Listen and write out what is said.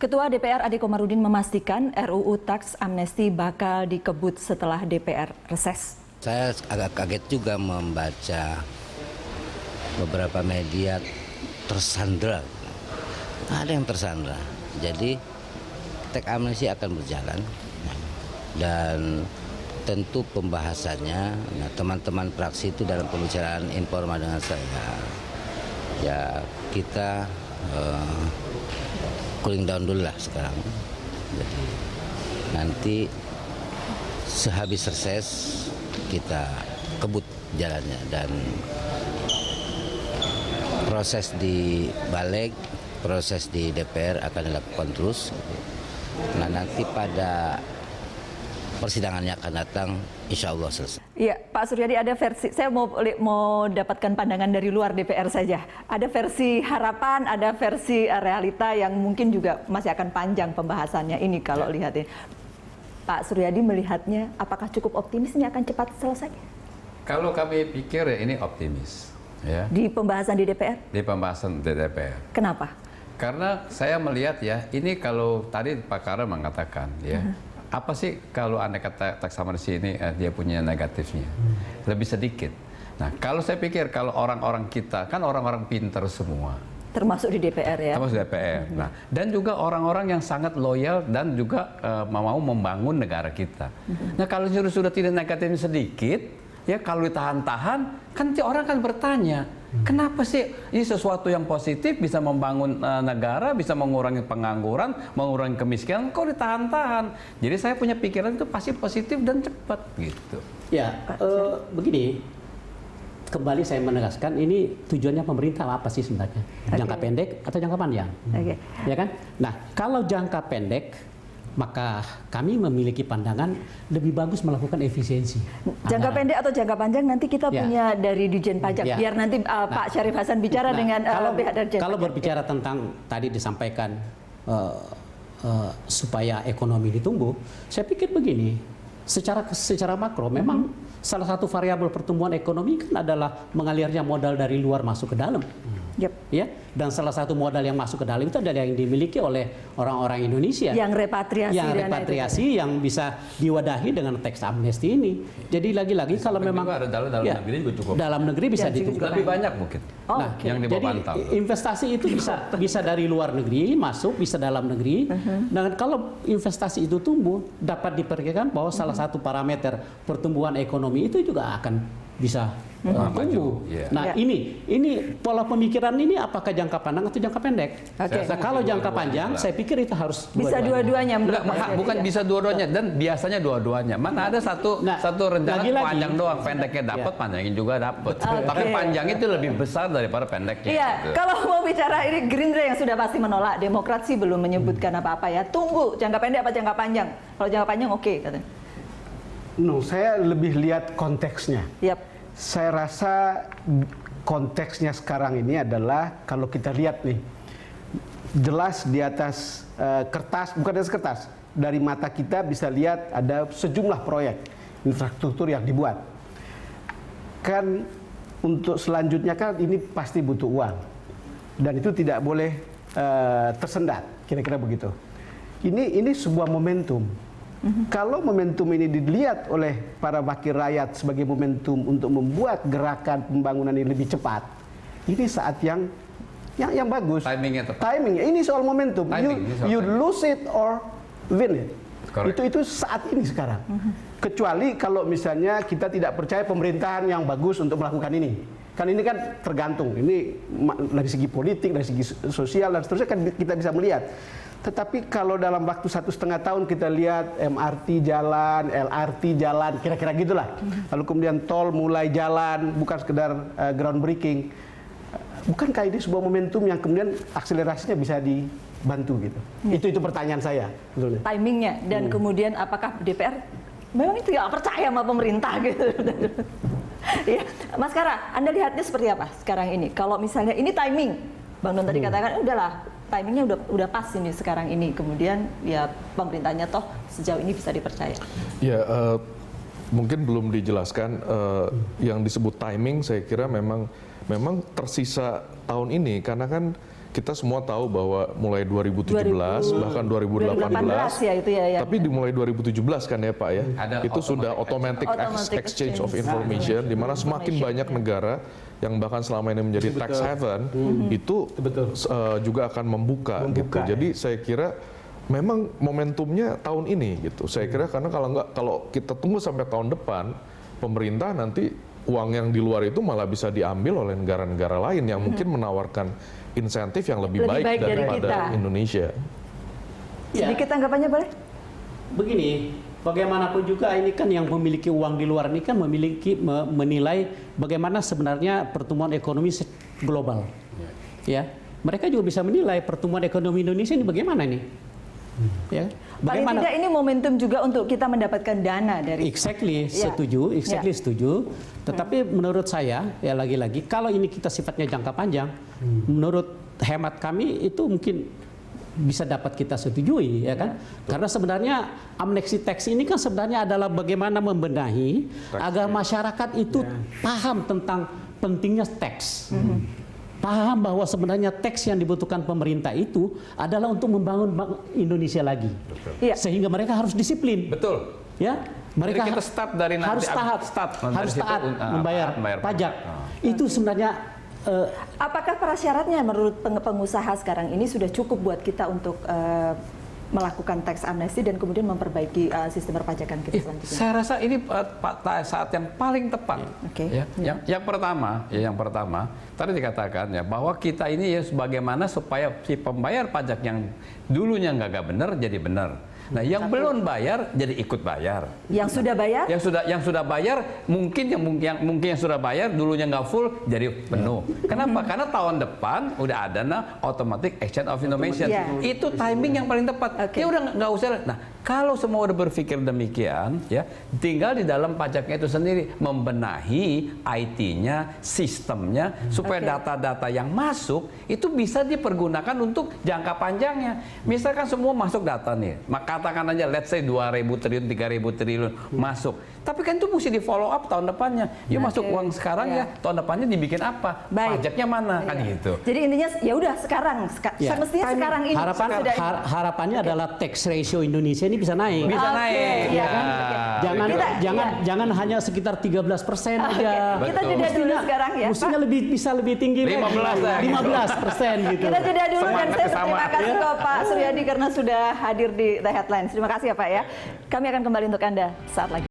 Ketua DPR Ade Komarudin memastikan RUU Taks Amnesti bakal dikebut setelah DPR reses. Saya agak kaget juga membaca beberapa media tersandra. Ada yang tersandra. Jadi teks amnesti akan berjalan dan tentu pembahasannya, teman-teman fraksi itu dalam pembicaraan informal dengan saya, ya kita cooling down dulu lah sekarang. Jadi nanti sehabis reses kita kebut jalannya dan proses di balik, proses di DPR akan dilakukan terus. Nah nanti pada persidangannya akan datang, insya Allah selesai. Iya, Pak Suryadi, ada versi, saya mau dapatkan pandangan dari luar DPR saja. Ada versi harapan, ada versi realita yang mungkin juga masih akan panjang pembahasannya ini kalau lihat ini. Pak Suryadi melihatnya, apakah cukup optimis ini akan cepat selesai? Kalau kami pikir ya ini optimis. Ya. Di pembahasan di DPR? Di pembahasan di DPR. Kenapa? Karena saya melihat ya, ini kalau tadi Pak Kara mengatakan ya, apa sih kalau aneka teks amnesti ini dia punya negatifnya? Lebih sedikit. Nah, kalau saya pikir kalau orang-orang kita, kan orang-orang pintar semua. Termasuk di DPR ya? Termasuk di DPR. Nah, dan juga orang-orang yang sangat loyal dan juga mau membangun negara kita. Nah, kalau sudah tidak negatifnya sedikit, ya kalau ditahan-tahan, kan orang kan bertanya, kenapa sih ini sesuatu yang positif bisa membangun negara, bisa mengurangi pengangguran, mengurangi kemiskinan, kok ditahan-tahan? Jadi saya punya pikiran itu pasti positif dan cepat gitu. Ya, begini, kembali saya menegaskan ini tujuannya pemerintah apa sih sebenarnya? Jangka pendek atau jangka panjang? Ya kan? Nah, kalau jangka pendek, maka kami memiliki pandangan lebih bagus melakukan efisiensi. Jangka pendek atau jangka panjang nanti kita punya dari Dijen Pajak. Biar nanti Pak Syarif Hasan bicara dengan pihak dari Dijen Kalau Pajak. berbicara tentang tadi disampaikan supaya ekonomi ditumbuh, saya pikir begini, secara makro memang salah satu variabel pertumbuhan ekonomi kan adalah mengalirnya modal dari luar masuk ke dalam. Ya, dan salah satu modal yang masuk ke dalam itu adalah yang dimiliki oleh orang-orang Indonesia. Yang repatriasi, yang bisa diwadahi dengan teks amnesti ini. Jadi lagi-lagi kalau memang ada dalam negeri juga cukup. Dalam negeri bisa ditumbuh. Lebih banyak mungkin. Yang di bawah pantau. Investasi itu bisa dari luar negeri masuk, bisa dalam negeri. Dan kalau investasi itu tumbuh, dapat diperkirakan bahwa salah satu parameter pertumbuhan ekonomi itu juga akan bisa tumbuh. Nah, ini pola pemikiran ini apakah jangka pandang atau jangka pendek? Nah, kalau jangka panjang, saya pikir itu harus bisa dua-duanya. Bukan bisa dua-duanya dan biasanya dua-duanya. Mana ada satu rencana panjang doang, pendeknya dapat, panjangnya juga dapat. Tapi panjang itu lebih besar daripada pendeknya. Iya, kalau mau bicara ini Gerindra yang sudah pasti menolak, Demokrat sih belum menyebutkan apa-apa ya. Tunggu jangka pendek apa jangka panjang? Kalau jangka panjang oke katanya. No, saya lebih lihat konteksnya. Saya rasa konteksnya sekarang ini adalah kalau kita lihat nih, jelas di atas kertas, bukan di atas kertas, dari mata kita bisa lihat ada sejumlah proyek infrastruktur yang dibuat. Kan untuk selanjutnya kan ini pasti butuh uang dan itu tidak boleh tersendat, kira-kira begitu. Ini sebuah momentum. Kalau momentum ini dilihat oleh para wakil rakyat sebagai momentum untuk membuat gerakan pembangunan ini lebih cepat, ini saat yang bagus. Timingnya tepat. Timingnya ini soal momentum. You lose it or win it. Itu saat ini sekarang. Kecuali kalau misalnya kita tidak percaya pemerintahan yang bagus untuk melakukan ini. Kan ini kan tergantung. Ini dari segi politik, dari segi sosial dan seterusnya kan kita bisa melihat. Tetapi kalau dalam waktu 1,5 tahun kita lihat MRT jalan, LRT jalan, kira-kira gitulah. Lalu kemudian tol mulai jalan, bukan sekedar groundbreaking. Bukankah ini sebuah momentum yang kemudian akselerasinya bisa dibantu gitu? Itu pertanyaan saya. Betulnya. Timingnya dan kemudian apakah DPR memang tidak percaya sama pemerintah gitu? Ya, Mas Kara, Anda lihatnya seperti apa sekarang ini? Kalau misalnya ini timing, Bang Don tadi katakan udahlah. Timingnya udah pas ini sekarang ini, kemudian ya pemerintahnya toh sejauh ini bisa dipercaya. Ya mungkin belum dijelaskan yang disebut timing. Saya kira memang tersisa tahun ini karena kan kita semua tahu bahwa mulai 2017 bahkan 2018 ya itu ya. tapi dimulai 2017 kan ya Pak ya, Ada itu sudah automatic exchange of information, di mana semakin banyak negara yang bahkan selama ini menjadi tax haven itu juga akan membuka gitu. Jadi saya kira memang momentumnya tahun ini gitu. Saya kira karena kalau kita tunggu sampai tahun depan, pemerintah nanti uang yang di luar itu malah bisa diambil oleh negara-negara lain yang mungkin menawarkan insentif yang lebih baik dari daripada kita. Indonesia. Ya. Sedikit tanggapannya boleh? Begini, bagaimanapun juga ini kan yang memiliki uang di luar ini kan menilai bagaimana sebenarnya pertumbuhan ekonomi global. Ya, mereka juga bisa menilai pertumbuhan ekonomi Indonesia ini bagaimana nih. Ya, Paling tidak ini momentum juga untuk kita mendapatkan dana dari. Exactly, setuju, setuju. Tetapi menurut saya, ya lagi-lagi, kalau ini kita sifatnya jangka panjang, menurut hemat kami itu mungkin bisa dapat kita setujui, ya kan? Karena sebenarnya amnesty tax ini kan sebenarnya adalah bagaimana membenahi agar masyarakat itu paham tentang pentingnya tax. Paham bahwa sebenarnya teks yang dibutuhkan pemerintah itu adalah untuk membangun Indonesia lagi. Iya. Sehingga mereka harus disiplin. Betul. Ya, mereka Jadi kita start dari harus nanti, harus taat membayar pajak. Itu sebenarnya Apakah prasyaratnya menurut pengusaha sekarang ini sudah cukup buat kita untuk melakukan tax amnesty dan kemudian memperbaiki sistem perpajakan kita selanjutnya? Saya rasa ini saat yang paling tepat. Oke. Ya, yang pertama, tadi dikatakan ya bahwa kita ini ya bagaimana supaya si pembayar pajak yang dulunya nggak benar jadi benar. Nah, yang belum bayar jadi ikut bayar. Yang sudah bayar? Yang sudah bayar mungkin yang sudah bayar dulunya nggak full jadi penuh. Kenapa? Karena tahun depan udah ada automatic exchange of information. Itu timing yang paling tepat. Ya udah nggak usah. Nah, kalau semua udah berpikir demikian, ya tinggal di dalam pajaknya itu sendiri membenahi IT-nya, sistemnya supaya data-data yang masuk itu bisa dipergunakan untuk jangka panjangnya. Misalkan semua masuk data nih, maka katakan aja let's say 2.000 triliun, 3.000 triliun masuk. Tapi kan itu mesti di follow up tahun depannya. Yuk masuk uang sekarang ya, tahun depannya dibikin apa? Pajaknya mana kan gitu. Jadi intinya ya udah sekarang semestinya sekarang ini harapannya adalah tax ratio Indonesia ini bisa naik. Bisa naik. Ya. Jangan hanya sekitar 13% aja. Kita jeda dulu sekarang ya. Mestinya bisa lebih tinggi 15% gitu. Kita jeda dulu dan saya kesamaan. terima kasih ke Pak Suryadi karena sudah hadir di The Headlines. Terima kasih ya Pak ya. Kami akan kembali untuk Anda saat lagi.